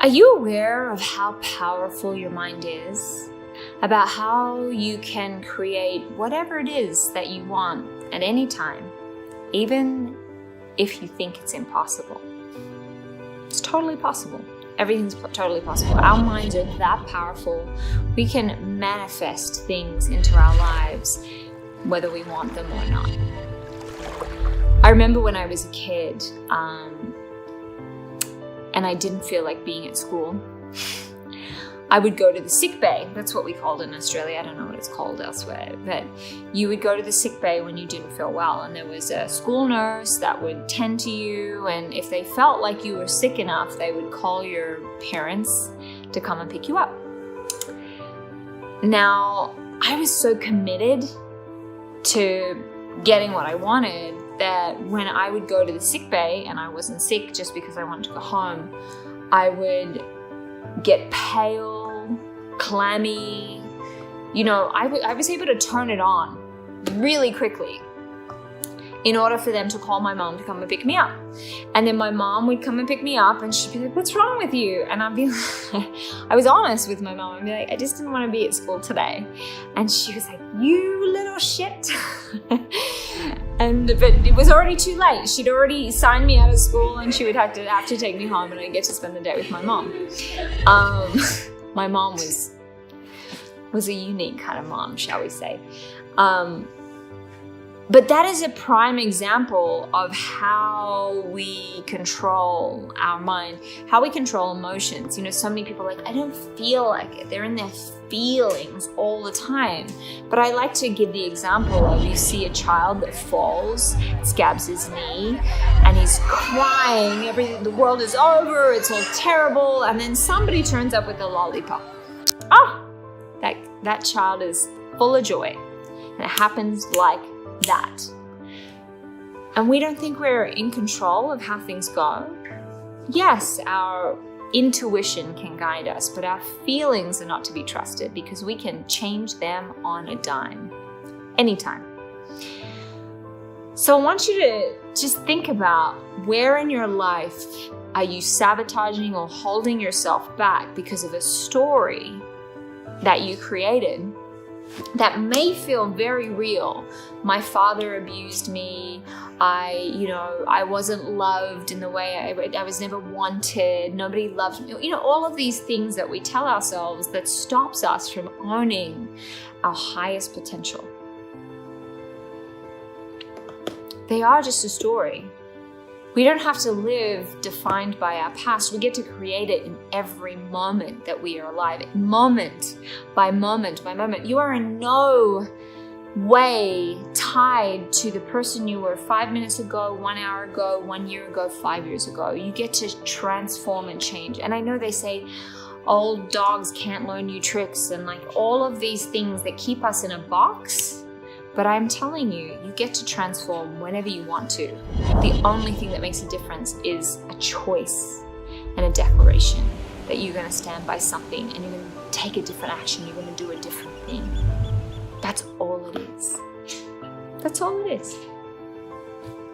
Are you aware of how powerful your mind is? About how you can create whatever it is that you want at any time, even if you think it's impossible? It's totally possible. Everything's totally possible. Our minds are that powerful. We can manifest things into our lives, whether we want them or not. I remember when I was a kid, and I didn't feel like being at school, I would go to the sick bay. That's what we called it in Australia. I don't know what it's called elsewhere. But you would go to the sick bay when you didn't feel well. And there was a school nurse that would tend to you. And if they felt like you were sick enough, they would call your parents to come and pick you up. Now, I was so committed to getting what I wanted that when I would go to the sick bay, and I wasn't sick just because I wanted to go home, I would get pale, clammy. I was able to turn it on really quickly in order for them to call my mom to come and pick me up. And then my mom would come and pick me up and she'd be like, "What's wrong with you?" And I'd be like, I was honest with my mom. I'd be like, "I just didn't want to be at school today." And she was like, "You little shit." But it was already too late. She'd already signed me out of school and she would have to take me home and I'd get to spend the day with my mom. My mom was a unique kind of mom, shall we say. But that is a prime example of how we control our mind, how we control emotions. So many people are like, "I don't feel like it." They're in their feelings all the time. But I like to give the example of, you see a child that falls, scabs his knee, and he's crying, everything, the world is over, it's all terrible, and then somebody turns up with a lollipop. That child is full of joy. And it happens like that. And we don't think we're in control of how things go. Yes, our intuition can guide us, but our feelings are not to be trusted because we can change them on a dime, anytime. So I want you to just think about, where in your life are you sabotaging or holding yourself back because of a story that you created that may feel very real? My father abused me. I wasn't loved in the way I was never wanted. Nobody loved me. All of these things that we tell ourselves that stops us from owning our highest potential. They are just a story. We don't have to live defined by our past. We get to create it in every moment that we are alive, moment by moment by moment. You are in no way tied to the person you were 5 minutes ago, 1 hour ago, 1 year ago, 5 years ago. You get to transform and change. And I know they say old dogs can't learn new tricks and all of these things that keep us in a box. But I'm telling you, you get to transform whenever you want to. The only thing that makes a difference is a choice and a declaration that you're going to stand by something and you're going to take a different action. You're going to do a different thing. That's all it is. That's all it is.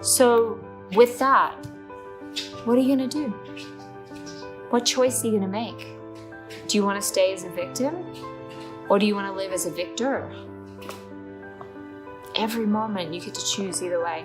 So with that, what are you going to do? What choice are you going to make? Do you want to stay as a victim? Or do you want to live as a victor? Every moment you get to choose either way.